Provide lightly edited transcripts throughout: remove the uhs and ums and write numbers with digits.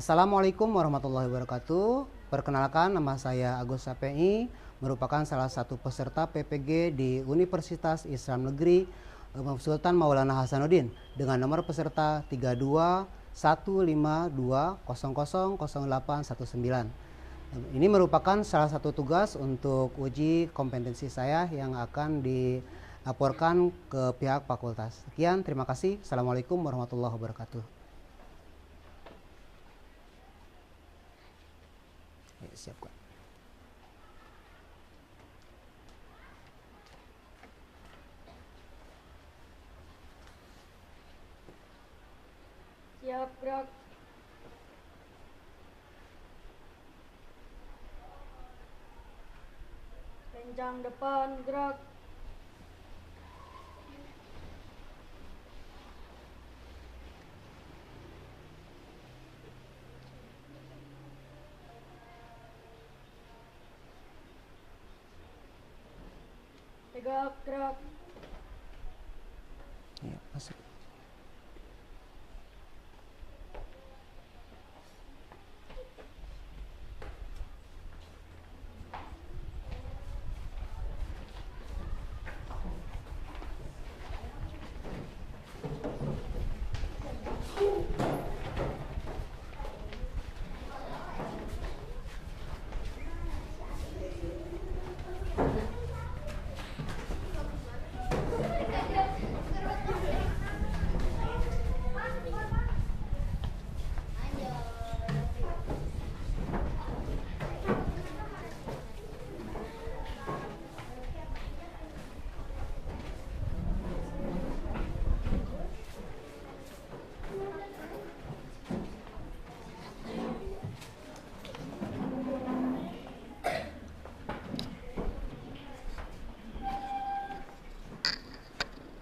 Assalamualaikum warahmatullahi wabarakatuh. Perkenalkan, nama saya Agus Sapei, merupakan salah satu peserta PPG di Universitas Islam Negeri Sultan Maulana Hasanuddin dengan nomor peserta 321520000819. Ini merupakan salah satu tugas untuk uji kompetensi saya yang akan dilaporkan ke pihak fakultas. Sekian, terima kasih. Assalamualaikum warahmatullahi wabarakatuh. Siapkan. Siap gerak. Kencang depan gerak. Tegak gerak. Ya, masuk.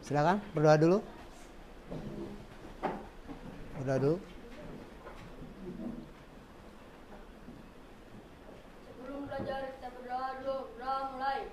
Silakan berdoa dulu. Berdoa dulu. Sebelum belajar kita berdoa dulu. Berdoa mulai.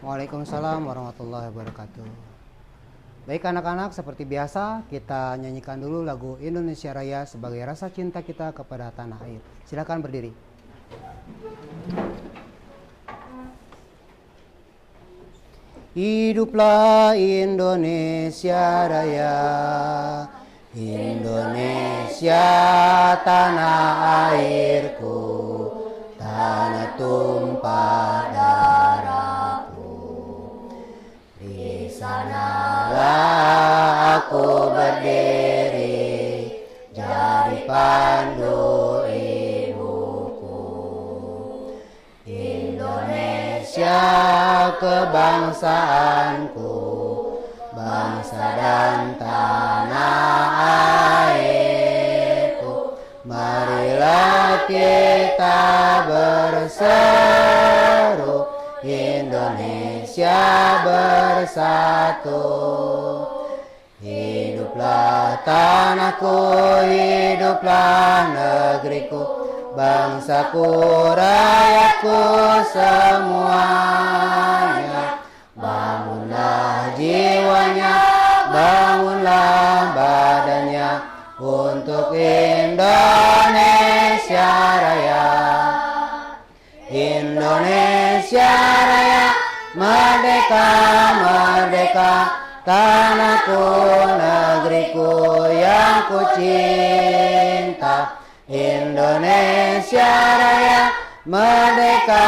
Waalaikumsalam warahmatullahi wabarakatuh. Baik anak-anak, seperti biasa kita nyanyikan dulu lagu Indonesia Raya sebagai rasa cinta kita kepada tanah air. Silakan berdiri. Hiduplah Indonesia Raya, Indonesia tanah airku, tanah tumpah darahku. Di sanalah aku berdiri, jadi pandu ibuku. Indonesia kebangsaanku, bangsa dan tanah airku. Marilah kita berseru, Indonesia bersatu. Hiduplah tanahku, hiduplah negeriku, bangsaku, rakyatku semuanya. Bangunlah jiwanya, bangunlah badannya untuk Indonesia Raya. Indonesia Raya, merdeka, merdeka, tanahku, negeriku yang ku cinta. Indonesia Raya, merdeka,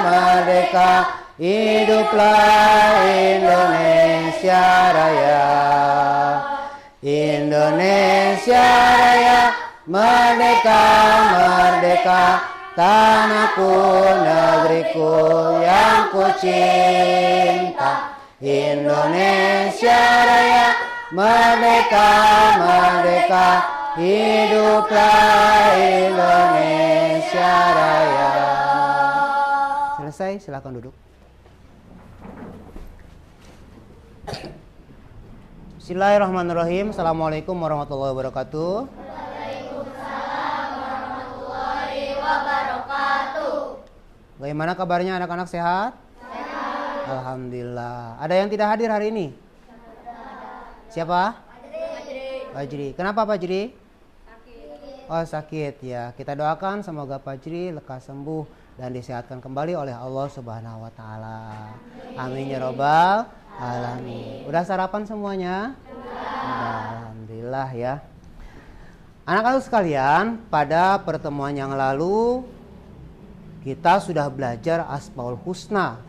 merdeka, hiduplah Indonesia Raya. Indonesia Raya, merdeka, merdeka, tanahku, negeriku yang ku cinta. Indonesia Raya, merdeka, merdeka, hiduplah Indonesia Raya. Selesai, silakan duduk. Bismillahirrahmanirrahim. Assalamualaikum warahmatullahi wabarakatuh. Waalaikumsalam warahmatullahi wabarakatuh. Bagaimana kabarnya anak-anak sehat? Sehat. Alhamdulillah. Ada yang tidak hadir hari ini? Siapa? Fajri. Kenapa Fajri? Sakit. Oh sakit ya. Kita doakan semoga Fajri lekas sembuh dan disehatkan kembali oleh Allah Subhanahu wa taala. Amin ya robbal alamin. Udah sarapan semuanya? Udah. Alhamdulillah ya. Anak-anak sekalian, pada pertemuan yang lalu kita sudah belajar Asmaul Husna.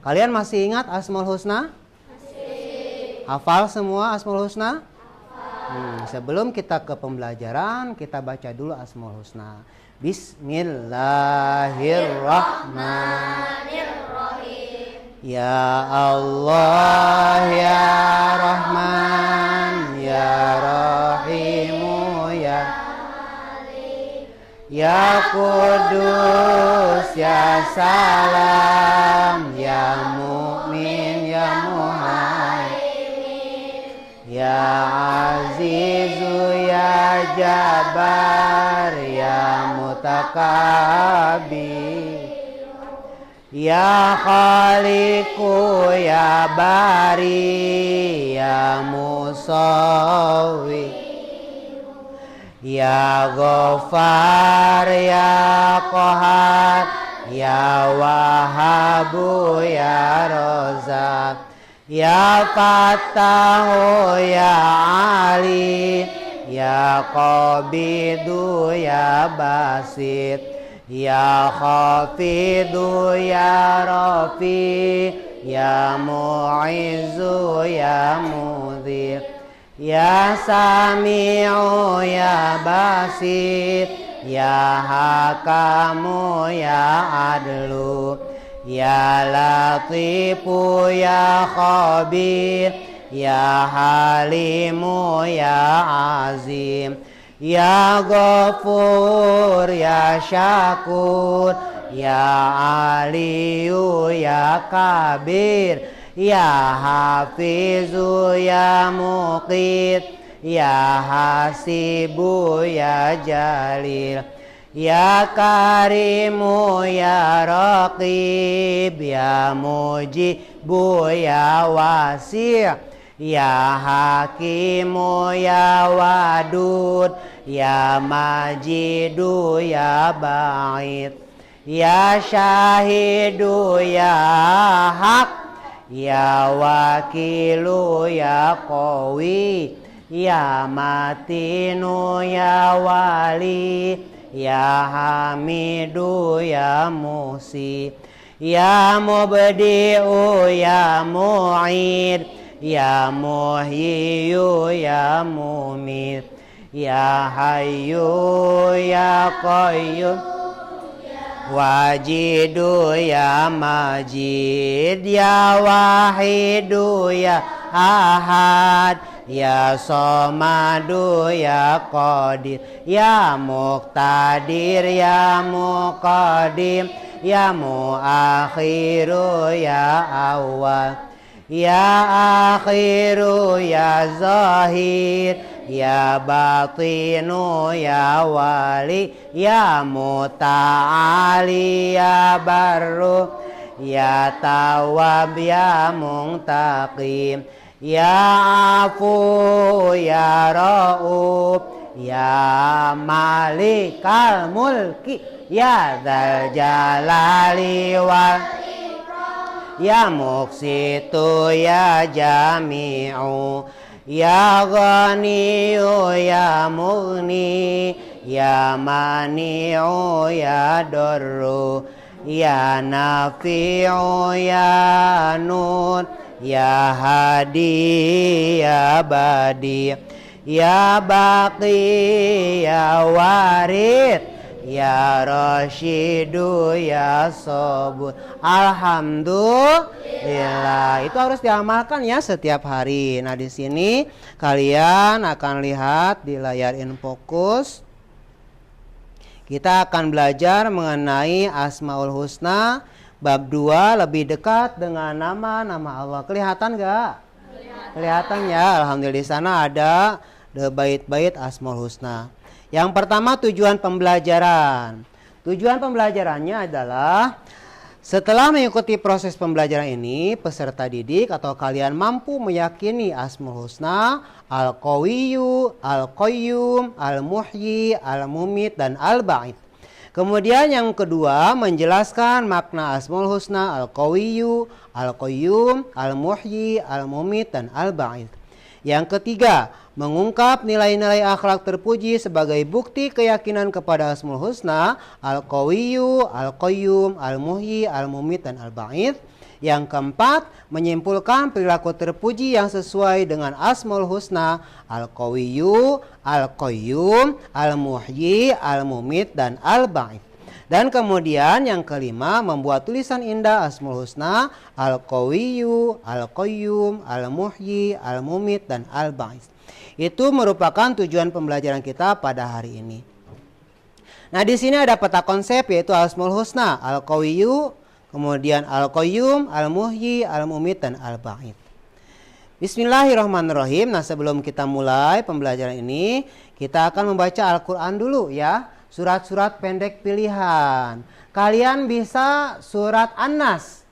Kalian masih ingat Asmaul Husna? Masih. Hafal semua Asmaul Husna? Sebelum kita ke pembelajaran, kita baca dulu Asmaul Husna. Bismillahirrahmanirrahim. Ya Allah, ya Rahman, ya Rahimu, ya Malik, ya Kudus, ya Salam, ya Mu'min, ya Muhaimin, ya Azizu, ya Jabbar, ya Mutakabir, ya Khaliqu, ya Bari, ya Musawwi, ya Ghaffar, ya Qahar, ya Wahabu, ya Razak, ya Fattahu, ya Ali, ya Qabidu, ya Basit, ya Khafidu, ya Rafi, ya Mu'izzu, ya Mudhir, ya Sami'u, ya Basir, ya Hakamu, ya Adlu, ya Latifu, ya Khabir, ya Halimu, ya Azim, ya Ghafur, ya Syakur, ya Aliyu, ya Kabir, ya Hafizu, ya Muqit, ya Hasibu, ya Jalil, ya Karimu, ya Raqib, ya Mujibu, ya Wasi', ya Hakimu, ya Wadud, ya Majidu, ya Ba'id, ya Syahidu, ya Haq, ya Wakilu, ya Qawi, ya Matinu, ya Wali, ya Hamidu, ya Musi, ya Mubdi'u, ya Mu'id, ya Muhyiyu, ya Mumit, ya Hayyu, ya Qayyum, Wajidu, ya Majid, ya Wahidu, ya Ahad, ya Somadu, ya Qadir, ya Muqtadir, ya Muqaddim, ya Muakhiru, ya Awal, ya Akhiru, ya Zahir, ya Batinu, ya Wali, ya Muta'ali, ya Barru, ya Tawwab, ya Muntaqim, ya Afu, ya Ra'uf, ya Malikal Mulki, ya dzal jalali wal ya muqsitu ya jami'u ya ghaniyu ya mughni ya mani'u ya darru ya nafi'u ya nur ya hadi ya badi ya baqi ya warid ya rasyidu ya sabur. Alhamdulillah. Itu harus diamalkan ya setiap hari. Nah, di sini kalian akan lihat di layar InFocus. Kita akan belajar mengenai Asmaul Husna bab 2 lebih dekat dengan nama-nama Allah. Kelihatan enggak? Kelihatan ya. Alhamdulillah, di sana ada bait-bait Asmaul Husna. Yang pertama, tujuan pembelajaran. Tujuan pembelajarannya adalah setelah mengikuti proses pembelajaran ini, peserta didik atau kalian mampu meyakini Asmaul Husna, Al-Qawiyyu, Al-Qayyum, Al-Muhyi, Al-Mumit, dan Al-Ba'id. Kemudian yang kedua, menjelaskan makna Asmaul Husna, Al-Qawiyyu, Al-Qayyum, Al-Muhyi, Al-Mumit, dan Al-Ba'id. Yang ketiga, mengungkap nilai-nilai akhlak terpuji sebagai bukti keyakinan kepada Asmaul Husna, Al-Qawiyyu, Al-Qayyum, Al-Muhyi, Al-Mumit, dan Al-Ba'id. Yang keempat, menyimpulkan perilaku terpuji yang sesuai dengan Asmaul Husna, Al-Qawiyyu, Al-Qayyum, Al-Muhyi, Al-Mumit, dan Al-Ba'id. Dan kemudian yang kelima, membuat tulisan indah Asmaul Husna, Al-Qawiyyu, Al-Qayyum, Al-Muhyi, Al-Mumit, dan Al-Ba'id. Itu merupakan tujuan pembelajaran kita pada hari ini. Nah, di sini ada peta konsep yaitu Asmaul Husna, Al-Qawiyyu, kemudian Al-Qayyum, Al-Muhyi, Al-Mumit, dan Al-Ba'id. Bismillahirrahmanirrahim. Nah, sebelum kita mulai pembelajaran ini, kita akan membaca Al-Quran dulu ya. Surat-surat pendek pilihan. Kalian bisa surat An-Nas?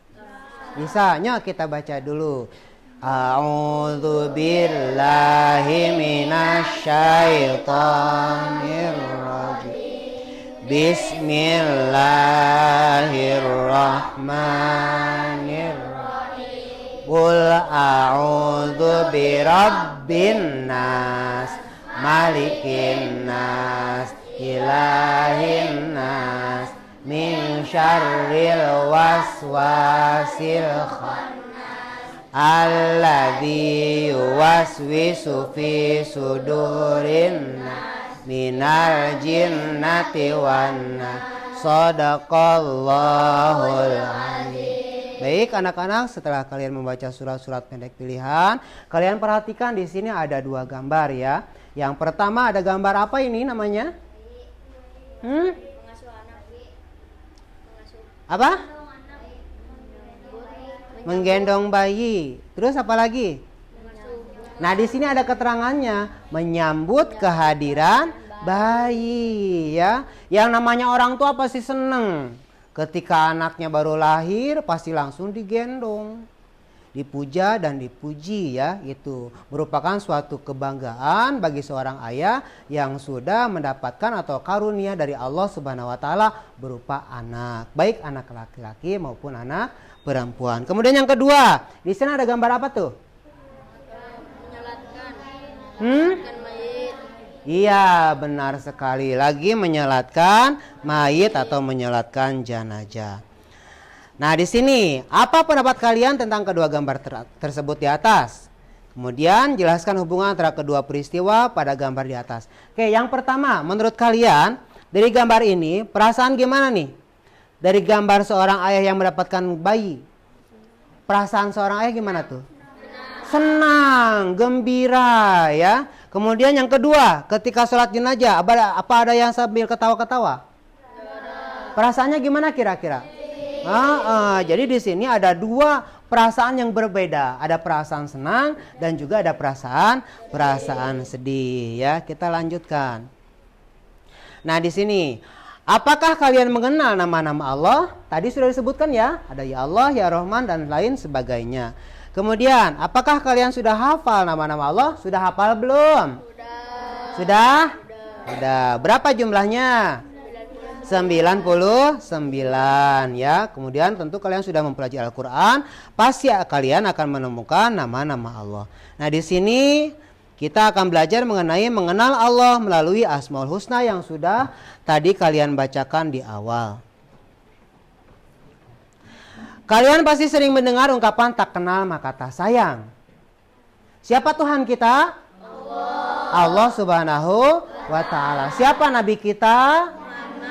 Bisa. Yuk kita baca dulu. A'udzu billahi minasy syaithanir rajim. Bismillahirrahmanirrahim. Qul a'udzu birabbin nas, malikin nas, ilahin nas, min syarril waswasil khannas, alladzi yuwaswisu fi sudurin nas, minal jinnati wan nas. Shadaqallahul azim. Baik anak-anak, setelah kalian membaca surat-surat pendek pilihan, kalian perhatikan di sini ada dua gambar ya. Yang pertama ada gambar apa ini namanya? Apa? Menggendong bayi. Terus apa lagi? Nah, di sini ada keterangannya, menyambut kehadiran bayi ya. Yang namanya orang tua pasti seneng. Ketika anaknya baru lahir pasti langsung digendong, dipuja dan dipuji ya. Itu merupakan suatu kebanggaan bagi seorang ayah yang sudah mendapatkan atau karunia dari Allah Subhanahu wa taala berupa anak, baik anak laki-laki maupun anak perempuan. Kemudian yang kedua, di sana ada gambar apa tuh? Menyalatkan mayit. Iya, benar sekali. Lagi menyalatkan mayit atau menyalatkan jenazah. Nah, di sini apa pendapat kalian tentang kedua gambar tersebut di atas? Kemudian jelaskan hubungan antara kedua peristiwa pada gambar di atas. Oke, yang pertama, menurut kalian dari gambar ini perasaan gimana nih? Dari gambar seorang ayah yang mendapatkan bayi, perasaan seorang ayah gimana tuh? Senang, gembira ya. Kemudian yang kedua, ketika sholat jenazah, apa ada yang sambil ketawa-ketawa? Perasaannya gimana kira-kira? Jadi di sini ada dua perasaan yang berbeda. Ada perasaan senang dan juga ada perasaan sedih ya. Kita lanjutkan. Nah, di sini apakah kalian mengenal nama-nama Allah? Tadi sudah disebutkan ya. Ada ya Allah, ya Rahman, dan lain sebagainya. Kemudian, apakah kalian sudah hafal nama-nama Allah? Sudah hafal belum? Sudah? Sudah. Berapa jumlahnya? 99 ya. Kemudian tentu kalian sudah mempelajari Al-Qur'an, pasti kalian akan menemukan nama-nama Allah. Nah, di sini kita akan belajar mengenai mengenal Allah melalui Asmaul Husna yang sudah tadi kalian bacakan di awal. Kalian pasti sering mendengar ungkapan tak kenal maka tak sayang. Siapa Tuhan kita? Allah Subhanahu wa ta'ala. Siapa Nabi kita?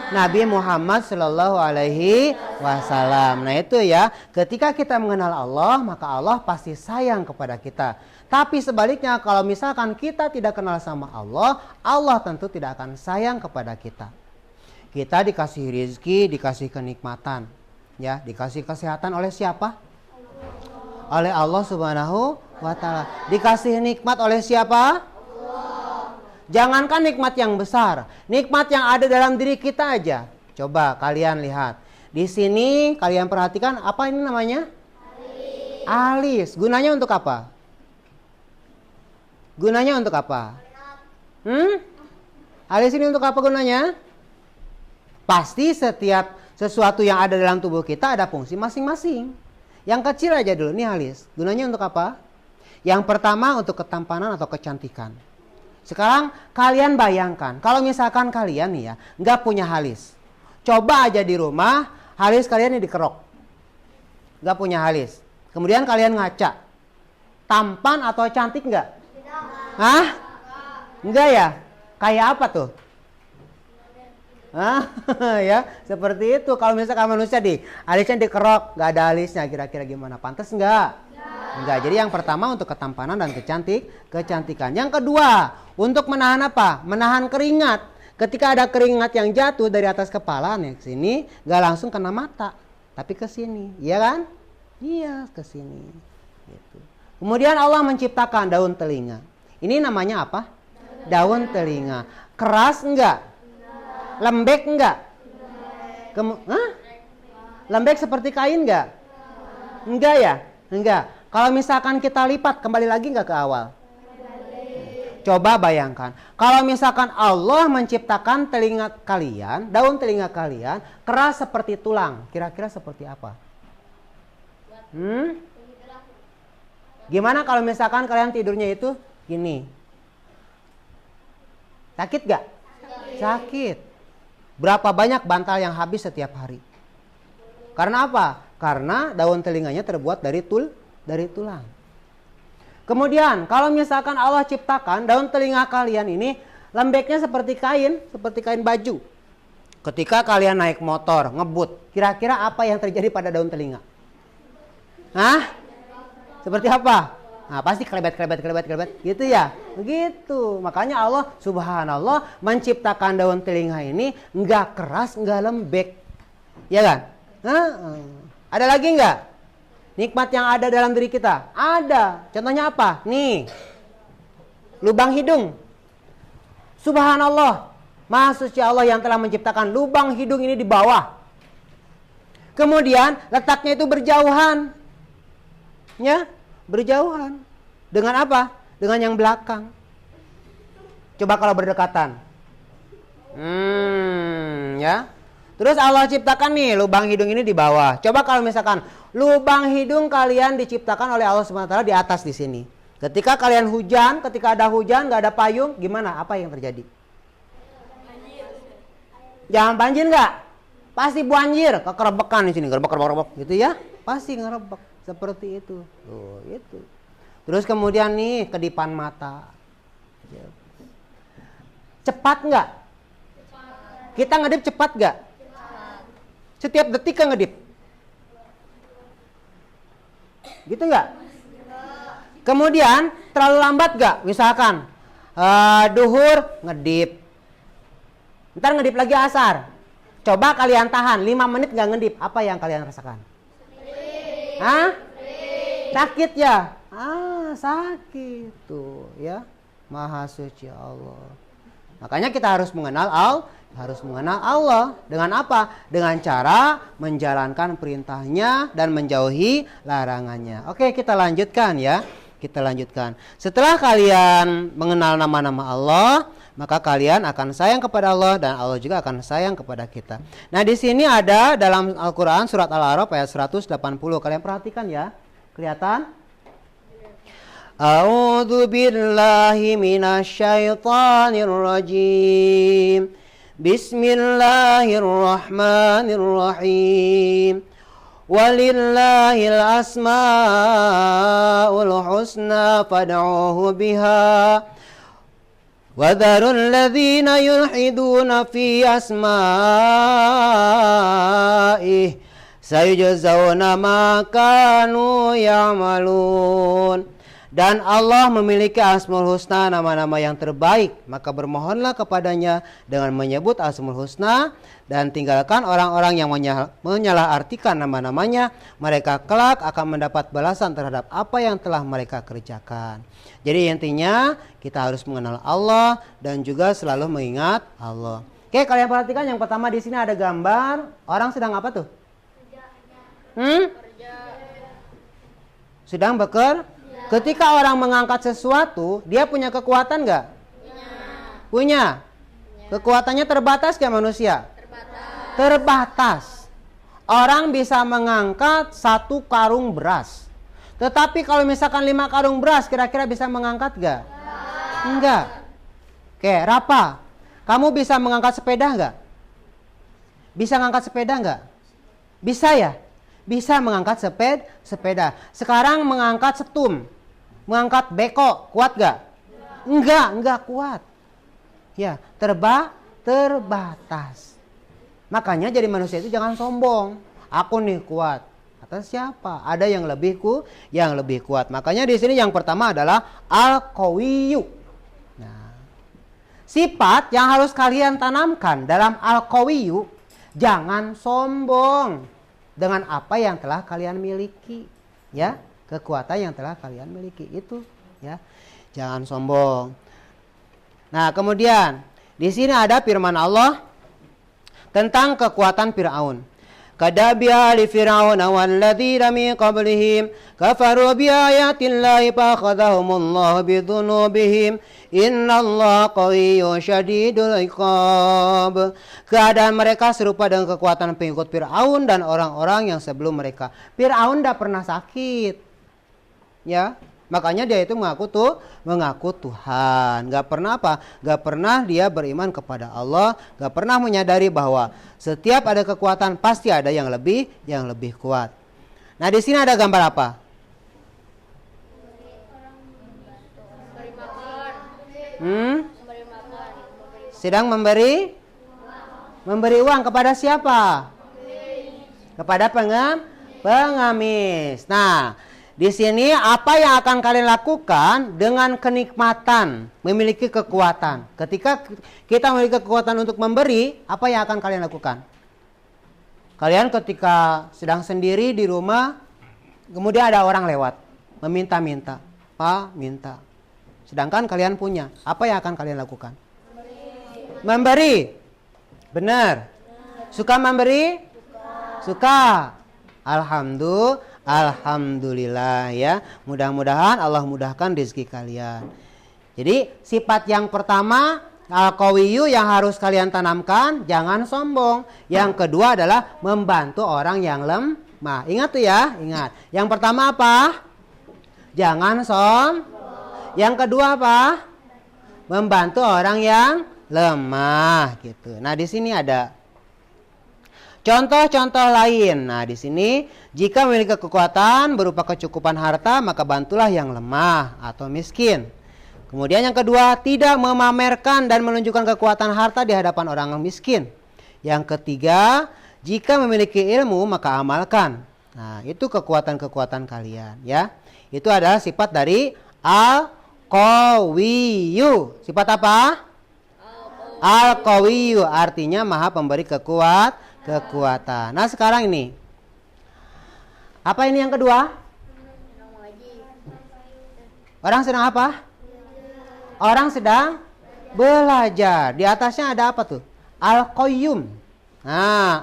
Nabi Muhammad Sallallahu Alaihi Wasallam. Nah itu ya, ketika kita mengenal Allah, maka Allah pasti sayang kepada kita. Tapi sebaliknya, kalau misalkan kita tidak kenal sama Allah, Allah tentu tidak akan sayang kepada kita. Kita dikasih rezeki, dikasih kenikmatan, ya, dikasih kesehatan oleh siapa? Oleh Allah Subhanahu wa ta'ala. Dikasih nikmat oleh siapa? Jangankan nikmat yang besar, nikmat yang ada dalam diri kita aja. Coba kalian lihat. Di sini kalian perhatikan apa ini namanya? Alis. Gunanya untuk apa? Gunanya untuk apa? Alis ini untuk apa gunanya? Pasti setiap sesuatu yang ada dalam tubuh kita ada fungsi masing-masing. Yang kecil aja dulu, nih alis. Gunanya untuk apa? Yang pertama untuk ketampanan atau kecantikan. Sekarang kalian bayangkan, kalau misalkan kalian nih ya, nggak punya alis. Coba aja di rumah, alis kalian ini dikerok. Nggak punya alis. Kemudian kalian ngaca. Tampan atau cantik nggak? Hah? Enggak ya? Kayak apa tuh? Hah? Ya, seperti itu. Kalau misalkan manusia alisnya dikerok, nggak ada alisnya, kira-kira gimana? Pantas nggak? Enggak. Jadi yang pertama untuk ketampanan dan kecantikan. Yang kedua, untuk menahan apa? Menahan keringat. Ketika ada keringat yang jatuh dari atas kepala nih ke sini, nggak langsung kena mata, tapi ke sini, iya kan? Iya, ke sini. Gitu. Kemudian Allah menciptakan daun telinga. Ini namanya apa? Daun telinga. Keras enggak? Lembek enggak? Lembek seperti kain enggak? Enggak ya? Enggak. Kalau misalkan kita lipat, kembali lagi enggak ke awal? Coba bayangkan, kalau misalkan Allah menciptakan telinga kalian, daun telinga kalian, keras seperti tulang, kira-kira seperti apa? Gimana kalau misalkan kalian tidurnya itu gini? Sakit gak? Sakit. Berapa banyak bantal yang habis setiap hari? Karena apa? Karena daun telinganya terbuat dari tulang. Kemudian kalau misalkan Allah ciptakan daun telinga kalian ini lembeknya seperti kain baju. Ketika kalian naik motor, ngebut, kira-kira apa yang terjadi pada daun telinga? Hah? Seperti apa? Nah, pasti kelebet gitu ya. Begitu. Makanya Allah Subhanallah menciptakan daun telinga ini enggak keras, enggak lembek. Ya kan? Ada lagi enggak? Nikmat yang ada dalam diri kita? Ada. Contohnya apa? Nih. Lubang hidung. Subhanallah. Maha suci Allah yang telah menciptakan lubang hidung ini di bawah. Kemudian letaknya itu berjauhan. Ya, berjauhan. Dengan apa? Dengan yang belakang. Coba kalau berdekatan. Ya. Terus Allah ciptakan nih lubang hidung ini di bawah. Coba kalau misalkan lubang hidung kalian diciptakan oleh Allah SWT di atas di sini. Ketika kalian hujan, ketika ada hujan, nggak ada payung, gimana? Apa yang terjadi? Jangan banjir nggak? Pasti banjir, kekerebekan di sini, gerebek gitu ya. Pasti ngerebek seperti itu. Tuh, itu. Terus kemudian nih kedipan mata. Cepat nggak? Kita ngedip cepat nggak? Setiap detik kan ngedip. Gitu nggak? Kemudian terlalu lambat nggak? Misalkan duhur ngedip. Ntar ngedip lagi asar. Coba kalian tahan 5 menit nggak ngedip. Apa yang kalian rasakan? Hah? Sakit ya? Sakit tuh ya. Maha suci Allah. Makanya kita harus mengenal Allah. Dengan apa? Dengan cara menjalankan perintahnya dan menjauhi larangannya. Oke, kita lanjutkan ya. kita lanjutkan. Setelah kalian mengenal nama-nama Allah, maka kalian akan sayang kepada Allah dan Allah juga akan sayang kepada kita. Nah, di sini ada dalam Al-Qur'an surat Al-A'raf ayat 180. Kalian perhatikan ya. Kelihatan? A'udzu billahi minasyaitonir rajim. Bismillahirrahmanirrahim. Walillahil asmaul husna fad'uhu biha. Wadharul ladzina yulhiduna fi asma'ih sayujzauna ma kanu ya'malun. Dan Allah memiliki Asmaul Husna, nama-nama yang terbaik, maka bermohonlah kepadanya dengan menyebut Asmaul Husna dan tinggalkan orang-orang yang menyalahartikan nama-namanya. Mereka kelak akan mendapat balasan terhadap apa yang telah mereka kerjakan. Jadi intinya kita harus mengenal Allah dan juga selalu mengingat Allah. Oke, kalian perhatikan yang pertama di sini ada gambar orang sedang apa tuh? Sedang bekerja. Ketika orang mengangkat sesuatu, dia punya kekuatan nggak? Punya. Kekuatannya terbatas nggak manusia? Terbatas. Orang bisa mengangkat 1 karung beras. Tetapi kalau misalkan 5 karung beras, kira-kira bisa mengangkat nggak? Enggak. Oke, Rapa, kamu bisa mengangkat sepeda nggak? Bisa mengangkat sepeda nggak? Bisa ya? Bisa mengangkat sepeda. Sekarang mengangkat setum. Mengangkat beko, kuat gak? Enggak kuat. Ya, terbatas. Makanya jadi manusia itu jangan sombong. Aku nih kuat. Atas siapa? Ada yang lebih kuat. Makanya di sini yang pertama adalah al-qawiyyu. Nah, sifat yang harus kalian tanamkan dalam al-qawiyyu, jangan sombong dengan apa yang telah kalian miliki, ya. Kekuatan yang telah kalian miliki itu, ya. Jangan sombong. Nah, kemudian di sini ada firman Allah tentang kekuatan Firaun. Kadabi ali Firaun walladzina min qablihim kafaru bi ayatillahi fa akhadhahumullahu bidzunubihim innallaha qawiyyun syadidul iqab. Keadaan mereka serupa dengan kekuatan pengikut Firaun dan orang-orang yang sebelum mereka. Firaun tidak pernah sakit. Ya, makanya dia itu mengaku Tuhan. Gak pernah dia beriman kepada Allah. Gak pernah menyadari bahwa setiap ada kekuatan pasti ada yang lebih kuat. Nah, di sini ada gambar apa? Sedang memberi uang kepada siapa? Kepada pengemis. Nah, di sini apa yang akan kalian lakukan dengan kenikmatan, memiliki kekuatan. Ketika kita memiliki kekuatan untuk memberi, apa yang akan kalian lakukan? Kalian ketika sedang sendiri di rumah, kemudian ada orang lewat, meminta-minta, Pak, minta. Sedangkan kalian punya, apa yang akan kalian lakukan? Memberi. Benar. Suka memberi? Suka. Alhamdulillah ya. Mudah-mudahan Allah mudahkan rezeki kalian. Jadi sifat yang pertama al-qawiyyu yang harus kalian tanamkan, jangan sombong. Yang kedua adalah membantu orang yang lemah. Ingat tuh ya, ingat. Yang pertama apa? Jangan sombong. Yang kedua apa? Membantu orang yang lemah gitu. Nah, di sini ada contoh-contoh lain. Nah, di sini jika memiliki kekuatan berupa kecukupan harta, maka bantulah yang lemah atau miskin. Kemudian yang kedua, tidak memamerkan dan menunjukkan kekuatan harta di hadapan orang miskin. Yang ketiga, jika memiliki ilmu maka amalkan. Nah, itu kekuatan-kekuatan kalian ya. Itu adalah sifat dari al-qawiyyu. Sifat apa? Al-qawiyyu artinya maha pemberi kekuatan. Nah, sekarang ini apa ini yang kedua? Orang sedang apa? Orang sedang belajar. Di atasnya ada apa tuh? Al-qayyum. Nah,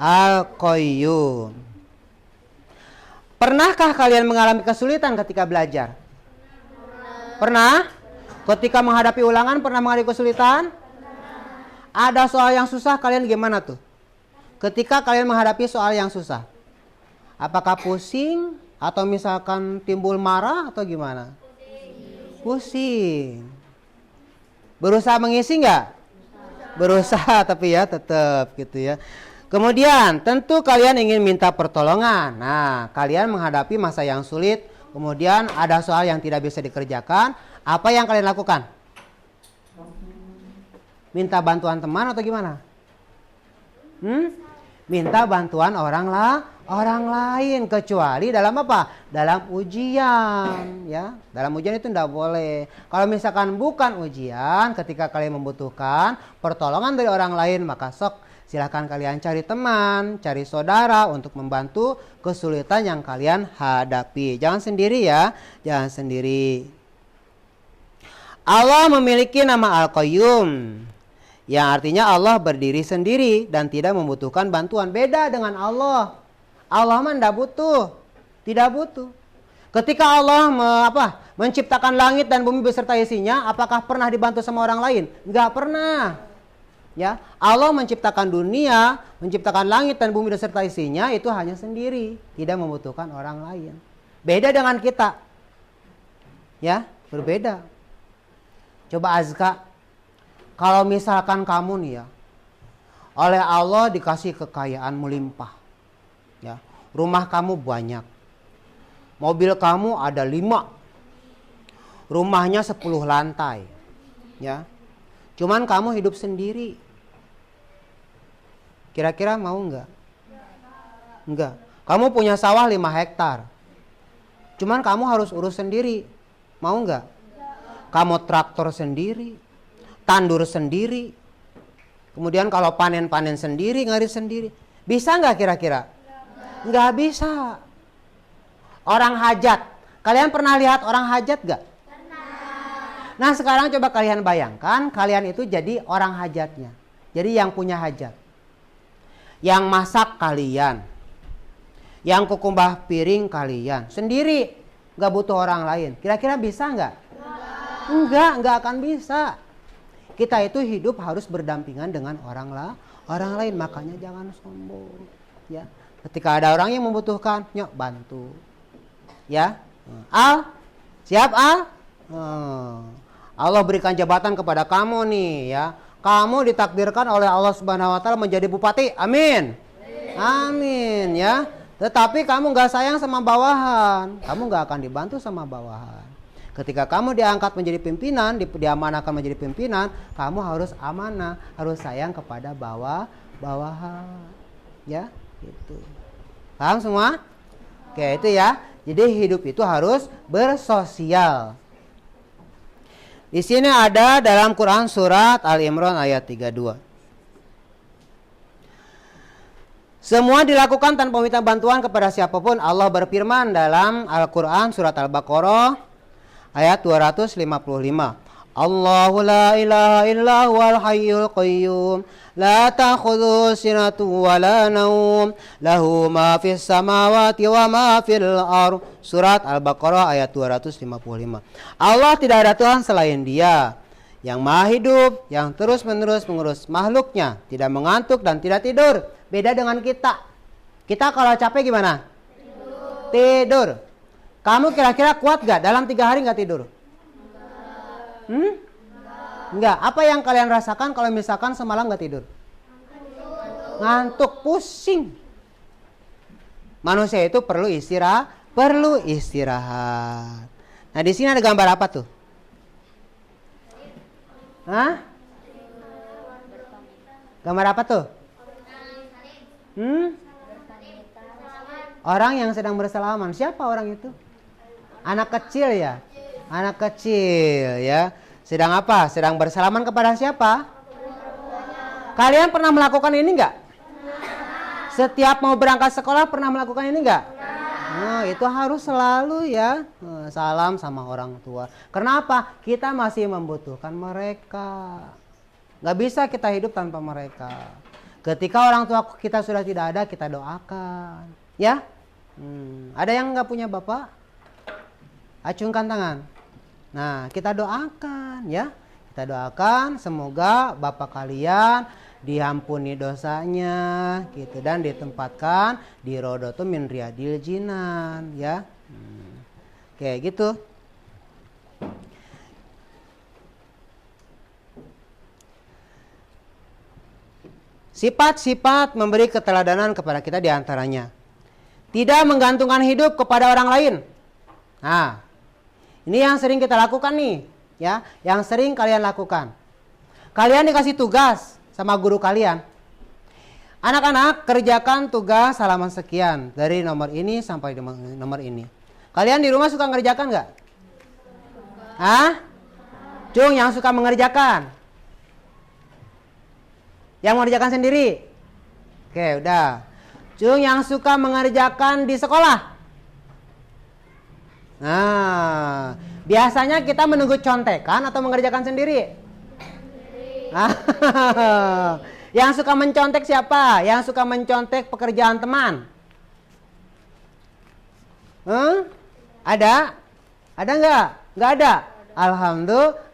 al-qayyum. Pernahkah kalian mengalami kesulitan ketika belajar? Pernah? Ketika menghadapi ulangan pernah menghadapi kesulitan? Ada soal yang susah, kalian gimana tuh? Ketika kalian menghadapi soal yang susah, apakah pusing atau misalkan timbul marah atau gimana? Pusing. Berusaha mengisi nggak? Berusaha, tapi ya tetap gitu ya. Kemudian tentu kalian ingin minta pertolongan. Nah, kalian menghadapi masa yang sulit, kemudian ada soal yang tidak bisa dikerjakan. Apa yang kalian lakukan? Minta bantuan teman atau gimana? Minta bantuan orang lain, kecuali dalam apa? Dalam ujian, ya. Dalam ujian itu tidak boleh. Kalau misalkan bukan ujian, ketika kalian membutuhkan pertolongan dari orang lain, maka sok silahkan kalian cari teman, cari saudara untuk membantu kesulitan yang kalian hadapi. Jangan sendiri ya, jangan sendiri. Allah memiliki nama Al-Qayyum, yang artinya Allah berdiri sendiri dan tidak membutuhkan bantuan. Beda dengan Allah. Allah mah tidak butuh. Ketika Allah menciptakan langit dan bumi beserta isinya, apakah pernah dibantu sama orang lain? Enggak pernah. Ya, Allah menciptakan dunia, menciptakan langit dan bumi beserta isinya itu hanya sendiri, tidak membutuhkan orang lain. Beda dengan kita. Ya, berbeda. Coba Azka, kalau misalkan kamu nih ya, oleh Allah dikasih kekayaan melimpah, ya, rumah kamu banyak, mobil kamu ada 5, rumahnya 10 lantai, ya, cuman kamu hidup sendiri, kira-kira mau nggak? Enggak. Kamu punya sawah 5 hektar, cuman kamu harus urus sendiri, mau nggak? Kamu traktor sendiri, tandur sendiri, kemudian kalau panen sendiri, ngaris sendiri. Bisa nggak kira-kira? Nggak bisa. Orang hajat, kalian pernah lihat orang hajat nggak? Nah sekarang coba kalian bayangkan, kalian itu jadi orang hajatnya. Jadi yang punya hajat. Yang masak kalian. Yang kukumbah piring kalian. Sendiri, nggak butuh orang lain. Kira-kira bisa nggak? Enggak akan bisa. Kita itu hidup harus berdampingan dengan orang lain, makanya jangan sombong. Ya, ketika ada orang yang membutuhkan, yuk bantu. Ya, Al, siap Al? Allah berikan jabatan kepada kamu nih, ya. Kamu ditakdirkan oleh Allah Subhanahu Wa Taala menjadi bupati, amin. Amin, ya. Tetapi kamu nggak sayang sama bawahan, kamu nggak akan dibantu sama bawahan. Ketika kamu diangkat menjadi pimpinan, diamanahkan menjadi pimpinan, kamu harus amanah, harus sayang kepada bawahan. Ya, gitu. Paham semua? Oke, itu ya. Jadi hidup itu harus bersosial. Di sini ada dalam Quran surat Al-Imran ayat 32. Semua dilakukan tanpa meminta bantuan kepada siapapun. Allah berfirman dalam Al-Quran surat Al-Baqarah ayat 255. Allahu la ilaha illa huwal hayyul qayyum la ta'khudhuhu sinatun wa la naum lahu ma fis samawati wa ma fil ardh. Surat Al-Baqarah ayat 255. Allah tidak ada Tuhan selain Dia, yang Maha hidup, yang terus-menerus mengurus makhluknya, tidak mengantuk dan tidak tidur. Beda dengan kita. Kita kalau capek gimana? Tidur. Kamu kira-kira kuat gak dalam 3 hari gak tidur? Enggak. Apa yang kalian rasakan kalau misalkan semalam gak tidur? Ngantuk, pusing. Manusia itu perlu istirahat. Nah di sini ada gambar apa tuh? Hah? Gambar apa tuh? Orang yang sedang bersalaman. Siapa orang itu? Anak kecil ya? Anak kecil ya. Sedang apa? Sedang bersalaman kepada siapa? Kalian pernah melakukan ini enggak? Setiap mau berangkat sekolah pernah melakukan ini enggak? Nah, itu harus selalu ya. Salam sama orang tua. Kenapa? Kita masih membutuhkan mereka. Gak bisa kita hidup tanpa mereka. Ketika orang tua kita sudah tidak ada, kita doakan. Ya? Ada yang nggak punya bapak? Acungkan tangan. Nah, kita doakan ya. Kita doakan semoga bapak kalian diampuni dosanya gitu dan ditempatkan di Rodotu min Riyadil Jinan ya. Kayak gitu. Sifat-sifat memberi keteladanan kepada kita diantaranya tidak menggantungkan hidup kepada orang lain. Nah, ini yang sering kita lakukan nih, ya, yang sering kalian lakukan. Kalian dikasih tugas sama guru kalian. Anak-anak kerjakan tugas halaman sekian dari nomor ini sampai nomor ini. Kalian di rumah suka ngerjakan nggak? Hah? Cung, yang suka mengerjakan? Yang mengerjakan sendiri? Oke, udah. Cung, yang suka mengerjakan di sekolah? Nah, biasanya kita menunggu contekan atau mengerjakan sendiri? Yang suka mencontek siapa? Yang suka mencontek pekerjaan teman? Ada? Ada nggak? Nggak ada?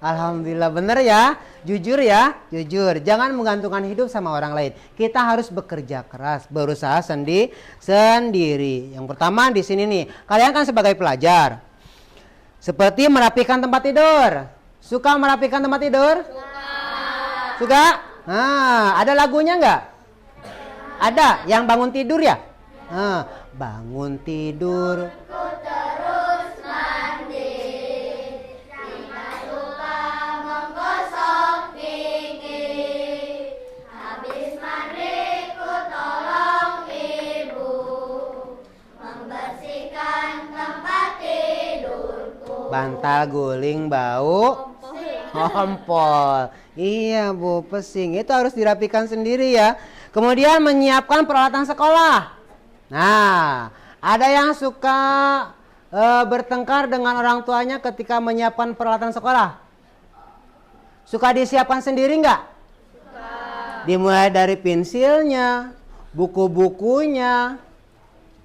Alhamdulillah benar ya. Jujur ya, jujur. Jangan menggantungkan hidup sama orang lain. Kita harus bekerja keras, berusaha sendiri. Yang pertama di sini nih, kalian kan sebagai pelajar. Seperti merapikan tempat tidur. Suka merapikan tempat tidur? Suka? Nah, ada lagunya nggak? Ada. Yang bangun tidur ya? Bangun tidur. Bantal guling bau ompol. Iya Bu, pesing. Itu harus dirapikan sendiri ya. Kemudian menyiapkan peralatan sekolah. Nah, ada yang suka bertengkar dengan orang tuanya ketika menyiapkan peralatan sekolah. Suka disiapkan sendiri nggak? Suka. Dimulai dari pensilnya, buku-bukunya,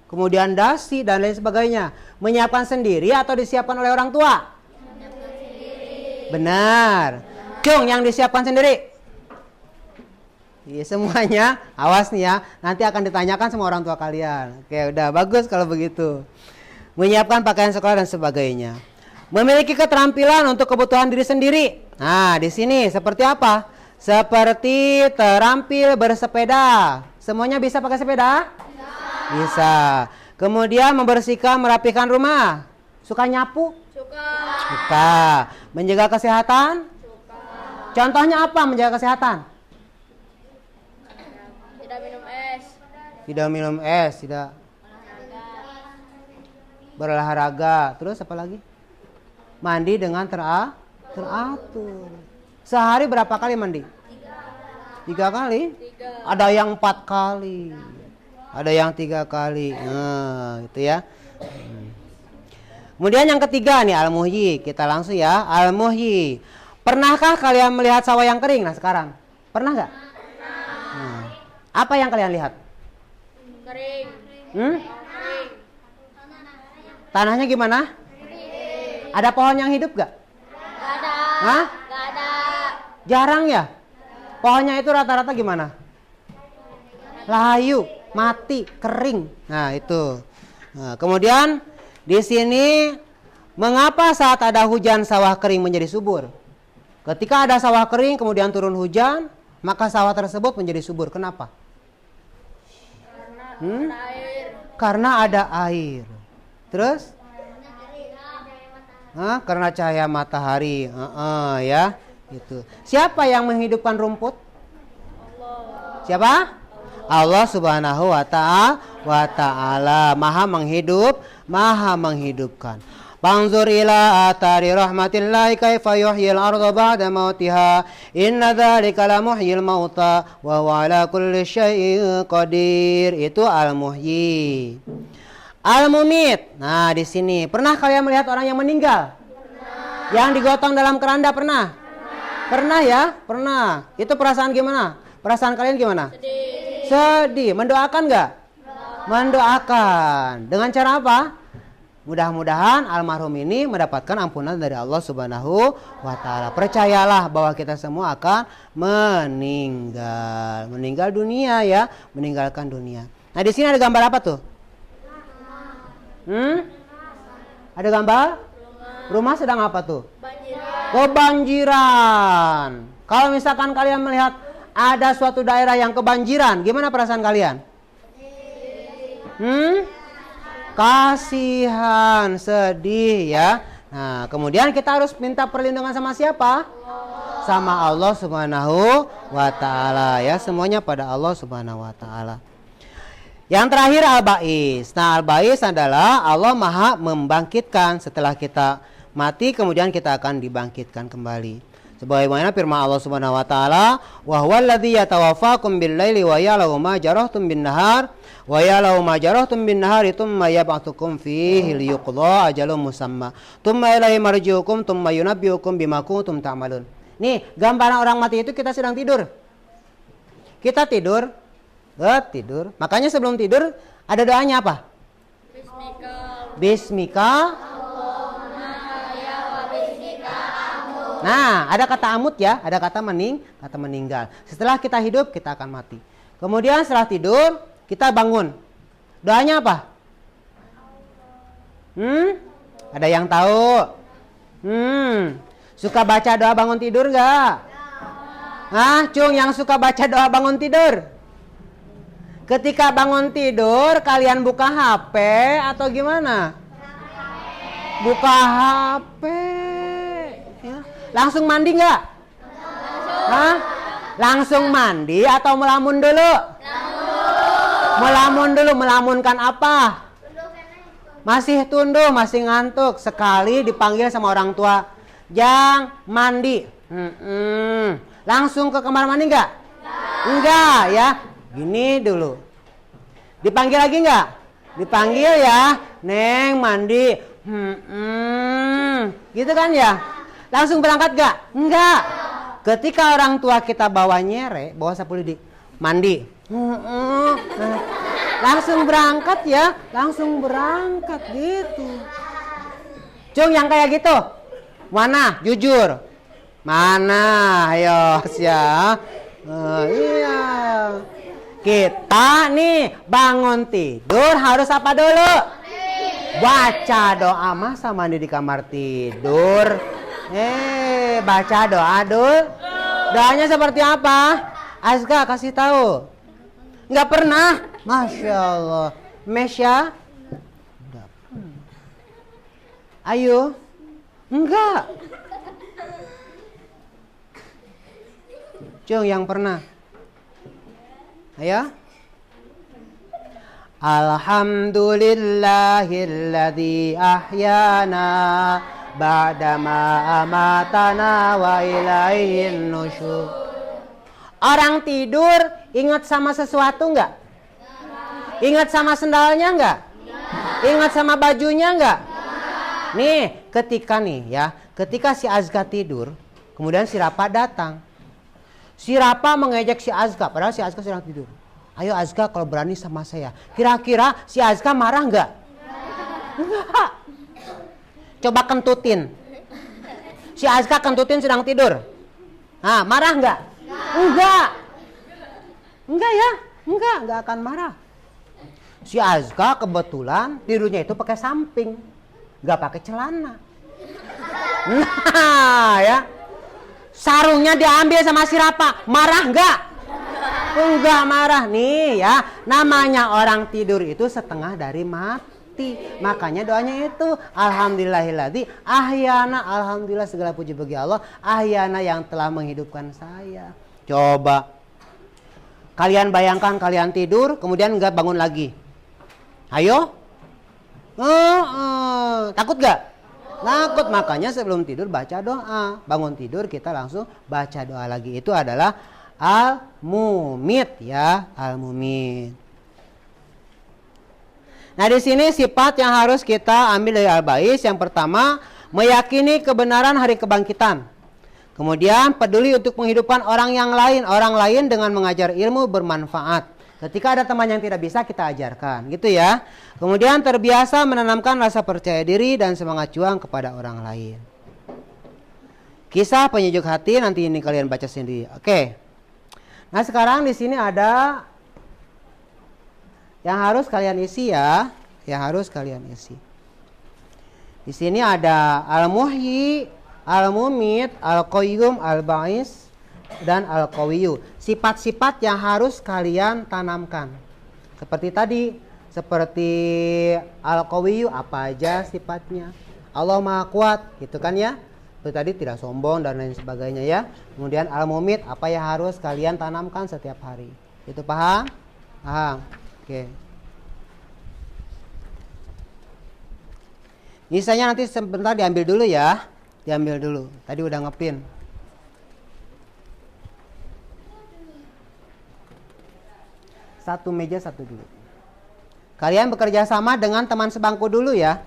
kemudian dasi dan lain sebagainya. Menyiapkan sendiri atau disiapkan oleh orang tua? Menyiapkan sendiri. Benar. Cung, yang disiapkan sendiri? Iya, semuanya. Awas nih ya, nanti akan ditanyakan sama orang tua kalian. Oke, udah bagus kalau begitu. Menyiapkan pakaian sekolah dan sebagainya. Memiliki keterampilan untuk kebutuhan diri sendiri. Nah, di sini seperti apa? Seperti terampil bersepeda. Semuanya bisa pakai sepeda? Bisa. Kemudian membersihkan, merapikan rumah. Suka nyapu? Suka. Menjaga kesehatan? Suka. Contohnya apa menjaga kesehatan? Tidak minum es. Tidak minum es, tidak berolahraga. Terus apa lagi? Mandi dengan teratur. Sehari berapa kali mandi? 3 kali? 3. Ada yang 4 kali. Ada yang 3 kali. Nah, gitu ya. Kemudian yang ketiga nih, al-muhyi. Kita langsung ya, al-muhyi. Pernahkah kalian melihat sawah yang kering? Nah, sekarang. Pernah nggak? Nah, apa yang kalian lihat? Kering. Kering. Tanahnya gimana? Kering. Ada pohon yang hidup nggak? Nggak ada. Hah? Nggak ada. Jarang ya? Pohonnya itu rata-rata gimana? Layu, mati, kering. Nah, itu. Nah, kemudian di sini mengapa saat ada hujan sawah kering menjadi subur? Ketika ada sawah kering kemudian turun hujan, maka sawah tersebut menjadi subur. Kenapa? Karena ada air. Karena ada air. Terus? Karena cahaya matahari. Ya, gitu. Siapa yang menghidupkan rumput? Allah. Siapa? Allah Subhanahu wa ta'ala. Maha menghidupkan. Panzur ila atari rahmatillahi kaifa yuhyil arda ba'da mautiha. Inna dzalika la muhyil mauta wa huwa ala kulli syai'in qadir. Itu al-muhyi. Al-mumit. Nah, di sini pernah kalian melihat orang yang meninggal? Pernah. Yang digotong dalam keranda pernah? Pernah ya? Pernah. Itu perasaan gimana? Perasaan kalian gimana? Sedih. Mendoakan nggak? Mendoakan. Dengan cara apa? Mudah-mudahan almarhum ini mendapatkan ampunan dari Allah Subhanahu wa taala. Percayalah bahwa kita semua akan meninggal dunia ya, meninggalkan dunia. Nah, di sini ada gambar apa tuh? Ada gambar? Rumah sedang apa tuh? Kebanjiran. Kalau misalkan kalian melihat ada suatu daerah yang kebanjiran, gimana perasaan kalian? Kasihan, sedih ya. Nah, kemudian kita harus minta perlindungan sama siapa? Sama Allah Subhanahu wa taala ya. Semuanya pada Allah Subhanahu wa taala. Yang terakhir al-ba'is. Nah, al-ba'is adalah Allah Maha membangkitkan setelah kita mati, kemudian kita akan dibangkitkan kembali. Sebagaimana firman Allah Subhanahu wa taala, "Wa huwal ladzi yatawaffakum bil-laili wa ya'lamu ma jarahtum bin-nahar wa ya'lamu ma jarahtum bin-nahari tsumma yab'atsukum fihi liyuqda ajalun musamma. Tsumma ilaihi marji'ukum tsumma yunabbi'ukum bima kuntum ta'malun." Nih, gambaran orang mati itu kita sedang tidur. Kita tidur. Makanya sebelum tidur ada doanya apa? Bismika. Nah, ada kata amut ya, ada kata meninggal. Setelah kita hidup, kita akan mati. Kemudian setelah tidur, kita bangun. Doanya apa? Ada yang tahu? Suka baca doa bangun tidur gak? Cung, yang suka baca doa bangun tidur? Ketika bangun tidur, kalian buka HP atau gimana? Buka HP. Ya. Langsung mandi nggak? Langsung mandi atau melamun dulu? Melamun dulu. Melamunkan apa? Masih tunduh, masih ngantuk. Sekali dipanggil sama orang tua, Jang, mandi. Langsung ke kamar mandi nggak? Enggak ya. Gini dulu. Dipanggil lagi nggak? Dipanggil ya, Neng mandi. Gitu kan ya? Langsung berangkat gak? Enggak. Ketika orang tua kita bawa nyere, bawa sapu lidi, mandi. Langsung berangkat ya, langsung berangkat gitu. Cung, yang kayak gitu, mana? Jujur. Mana? Ayo, ya. Iya. Kita nih bangun tidur harus apa dulu? Baca doa, masa mandi di kamar tidur? Baca doa dulu. Doanya seperti apa? Azka kasih tahu. Nggak pernah? Masya Allah. Mesya? Ayo? Enggak. Cung, yang pernah? Ayo. Alhamdulillahilladzi ahyana ba'dama amatana wa ilaihin nusyur. Orang tidur ingat sama sesuatu enggak? Ingat sama sendalnya enggak? Ingat sama bajunya enggak? Nih, ketika si Azka tidur, kemudian si Rapa datang. Si Rapa mengejek si Azka, padahal si Azka sedang tidur. Ayo Azka, kalau berani sama saya. Kira-kira si Azka marah enggak? Enggak. Coba kentutin. Si Azka kentutin sedang tidur. Marah enggak? Enggak. Enggak ya? Enggak akan marah. Si Azka kebetulan tidurnya itu pakai samping. Enggak pakai celana. Nah, ya. Sarungnya diambil sama si Rapa. Marah enggak? Enggak marah nih ya. Namanya orang tidur itu setengah dari mati. Makanya doanya itu alhamdulillahilladzi ahyana. Alhamdulillah segala puji bagi Allah. Ahyana yang telah menghidupkan saya. Coba kalian bayangkan kalian tidur kemudian enggak bangun lagi. Ayo. Takut enggak? Takut. Makanya sebelum tidur baca doa. Bangun tidur kita langsung baca doa lagi. Itu adalah al-mumit ya, al-mumit. Nah, di sini sifat yang harus kita ambil dari al-ba'is. Yang pertama, meyakini kebenaran hari kebangkitan. Kemudian peduli untuk penghidupan orang lain dengan mengajar ilmu bermanfaat. Ketika ada teman yang tidak bisa, kita ajarkan, gitu ya. Kemudian terbiasa menanamkan rasa percaya diri dan semangat juang kepada orang lain. Kisah penyejuk hati, nanti ini kalian baca sendiri. Oke. Nah, sekarang di sini ada yang harus kalian isi ya, yang harus kalian isi. Di sini ada al-muhyi, al-mumit, al-qayyum, al-ba'is, dan al-qawiyyu. Sifat-sifat yang harus kalian tanamkan. Seperti tadi, seperti al-qawiyyu, apa aja sifatnya? Allah Maha Kuat, gitu kan ya? Seperti tadi, tidak sombong dan lain sebagainya ya. Kemudian al-mumit, apa yang harus kalian tanamkan setiap hari. Itu paham? Paham. Oke. Misalnya nanti sebentar diambil dulu ya. Diambil dulu. Tadi udah ngepin. Satu meja, satu dulu. Kalian bekerja sama dengan teman sebangku dulu ya.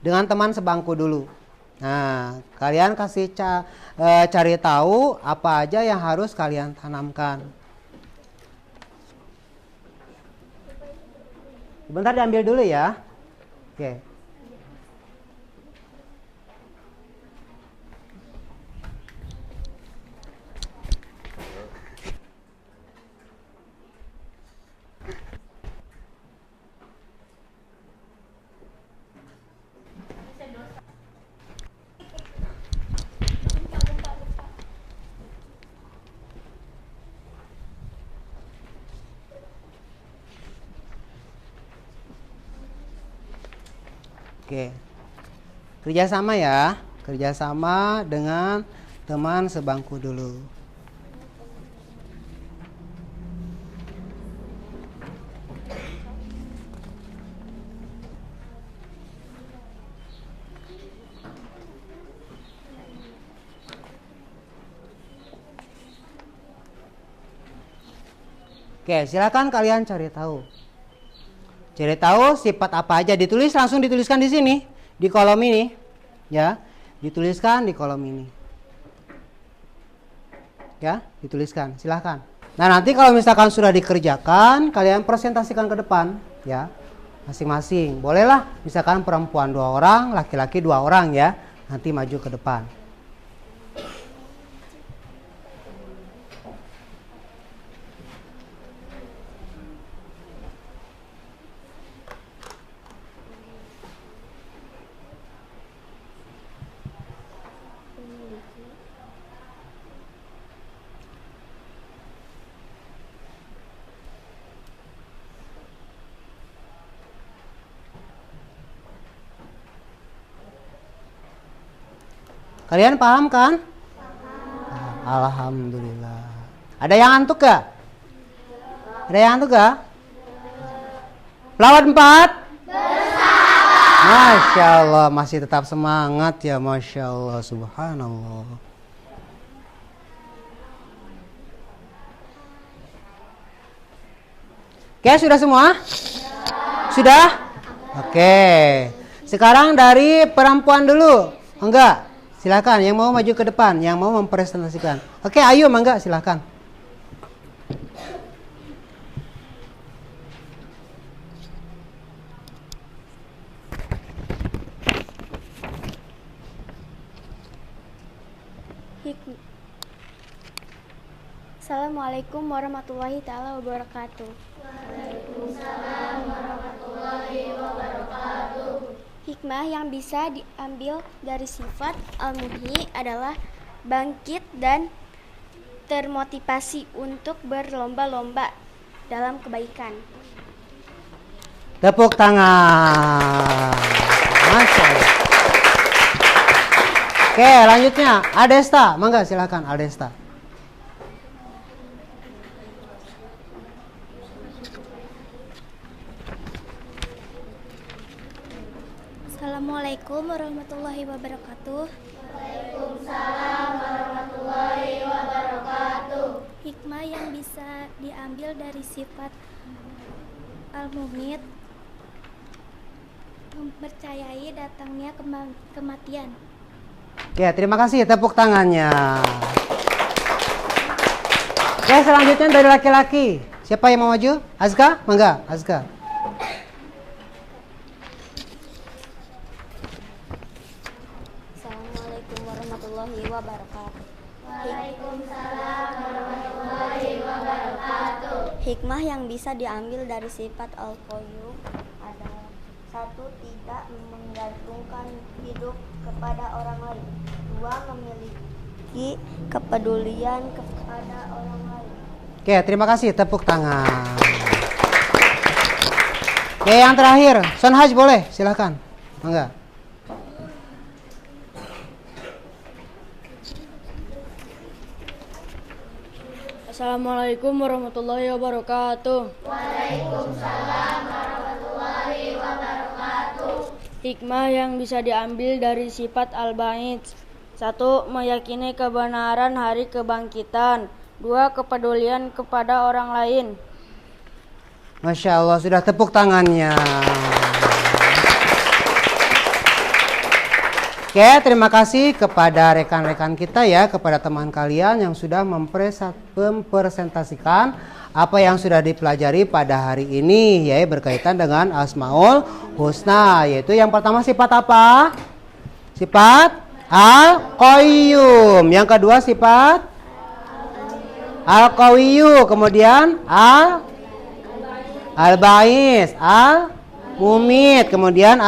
Dengan teman sebangku dulu. Nah, kalian kasih cari tahu apa aja yang harus kalian tanamkan. Sebentar diambil dulu ya. Oke. Oke, kerjasama ya, kerjasama dengan teman sebangku dulu. Oke, silakan kalian cari tahu. Cari tahu sifat apa aja, ditulis, langsung dituliskan di sini, di kolom ini, ya, dituliskan di kolom ini, ya, dituliskan, silahkan. Nah, nanti kalau misalkan sudah dikerjakan, kalian presentasikan ke depan, ya, masing-masing. Bolehlah, misalkan perempuan 2 orang, laki-laki 2 orang, ya, nanti maju ke depan. Kalian paham kan? Paham. Alhamdulillah. Ada yang ngantuk gak? Ada yang ngantuk gak? Pelawat 4? Bersama. Masya Allah, masih tetap semangat ya, Masya Allah, subhanallah. Oke, sudah semua? Sudah? Oke. Sekarang dari perempuan dulu. Enggak? Silakan, yang mau maju ke depan, yang mau mempresentasikan. Oke, ayo, mangga, silakan. Assalamualaikum warahmatullahi taala wabarakatuh. Waalaikumsalam warahmatullahi wabarakatuh. Hikmah yang bisa diambil dari sifat al-muhyi adalah bangkit dan termotivasi untuk berlomba-lomba dalam kebaikan. Tepuk tangan. Masya Allah. Oke, lanjutnya Aldesta, mangga silakan Aldesta. Assalamualaikum warahmatullahi wabarakatuh. Waalaikumsalam warahmatullahi wabarakatuh. Hikmah yang bisa diambil dari sifat al-mumit mempercayai datangnya kematian. Oke, terima kasih, tepuk tangannya. Oke, selanjutnya dari laki-laki. Siapa yang mau maju? Azka? Mangga, Azka. Assalamualaikum warahmatullahi wabarakatuh. Waalaikumsalam warahmatullahi wabarakatuh. Hikmah yang bisa diambil dari sifat Al-Qayyum adalah: 1. Tidak menggantungkan hidup kepada orang lain. 2. Memiliki kepedulian kepada orang lain. Oke, terima kasih. Tepuk tangan. Oke, yang terakhir, Sonhaj boleh, silakan. Mangga. Assalamualaikum warahmatullahi wabarakatuh. Waalaikumsalam warahmatullahi wabarakatuh. Hikmah yang bisa diambil dari sifat al-ba'id. 1. Meyakini kebenaran hari kebangkitan. 2. Kepedulian kepada orang lain. Masya Allah, sudah tepuk tangannya. Oke, terima kasih kepada rekan-rekan kita ya, kepada teman kalian yang sudah mempresentasikan apa yang sudah dipelajari pada hari ini, yaitu berkaitan dengan Asmaul Husna. Yaitu yang pertama sifat apa? Sifat Al-Qayyum. Yang kedua sifat Al-Qawiyyu. Kemudian Al-Ba'is, Al-Mumit, kemudian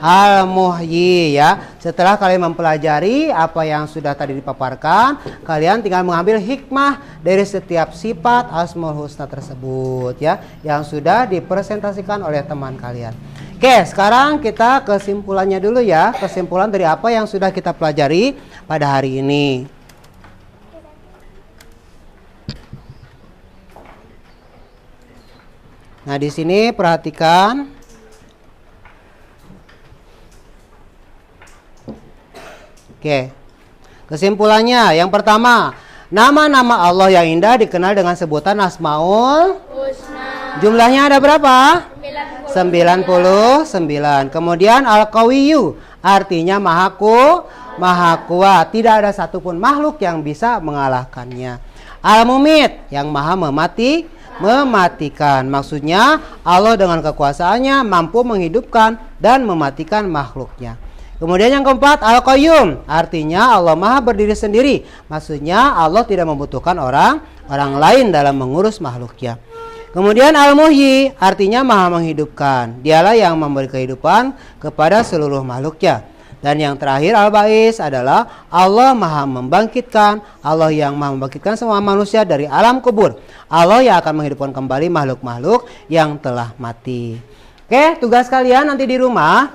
Al-Muhyi ya. Setelah kalian mempelajari apa yang sudah tadi dipaparkan, kalian tinggal mengambil hikmah dari setiap sifat Asmaul Husna tersebut ya, yang sudah dipresentasikan oleh teman kalian. Oke, sekarang kita kesimpulannya dulu ya. Kesimpulan dari apa yang sudah kita pelajari pada hari ini. Nah, di sini perhatikan. Oke. Kesimpulannya, yang pertama, nama-nama Allah yang indah dikenal dengan sebutan Asmaul Husna. Jumlahnya ada berapa? 99. Kemudian Al-Qawiyyu, artinya Maha Kuat. Tidak ada satupun makhluk yang bisa mengalahkannya. Al-Mumit, yang Maha mematikan. Maksudnya Allah dengan kekuasaannya mampu menghidupkan dan mematikan makhluknya. Kemudian yang keempat, Al-Qayyum, artinya Allah Maha berdiri sendiri. Maksudnya Allah tidak membutuhkan orang lain dalam mengurus makhluknya. Kemudian Al-Muhyi, artinya Maha menghidupkan. Dialah yang memberi kehidupan kepada seluruh makhluknya. Dan yang terakhir Al-Ba'is adalah Allah Maha membangkitkan. Allah yang Maha membangkitkan semua manusia dari alam kubur. Allah yang akan menghidupkan kembali makhluk-makhluk yang telah mati. Oke, tugas kalian nanti di rumah,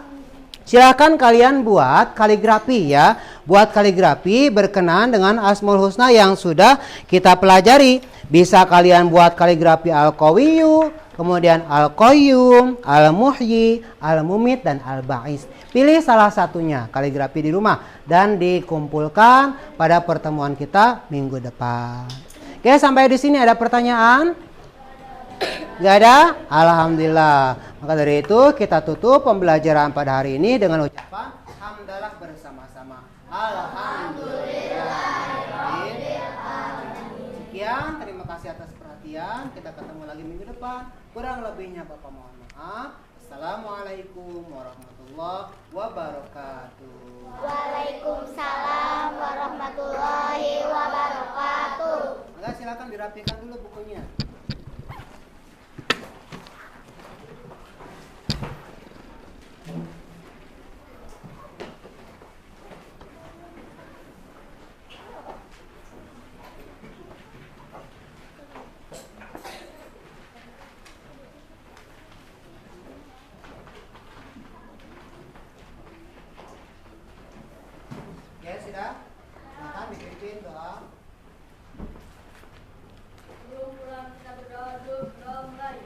silakan kalian buat kaligrafi ya. Buat kaligrafi berkenaan dengan Asmaul Husna yang sudah kita pelajari. Bisa kalian buat kaligrafi Al-Qawiyyu, kemudian Al-Qayyum, Al-Muhyi, Al-Mumit, dan Al-Ba'is. Pilih salah satunya kaligrafi di rumah dan dikumpulkan pada pertemuan kita minggu depan. Oke, sampai di sini ada pertanyaan? Gak ada? Alhamdulillah. Maka dari itu kita tutup pembelajaran pada hari ini dengan ucapan hamdalah bersama-sama. Alhamdulillah. Sekian, terima kasih atas perhatian. Kita ketemu lagi minggu depan. Kurang lebihnya Bapak mohon maaf. Assalamualaikum warahmatullahi wabarakatuh. Waalaikumsalam warahmatullahi wabarakatuh. Maka silakan dirapikan dulu bukunya. Ya sudah, makan dipimpin doa. Sebelum pulang kita berdoa dulu. Doa mulai.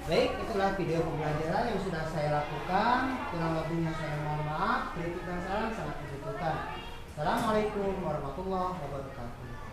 Baik, itulah video pembelajaran yang sudah saya lakukan. Kurang lebihnya saya mohon maaf. Kritik dan saran sangat dibutuhkan. Assalamualaikum warahmatullahi wabarakatuh.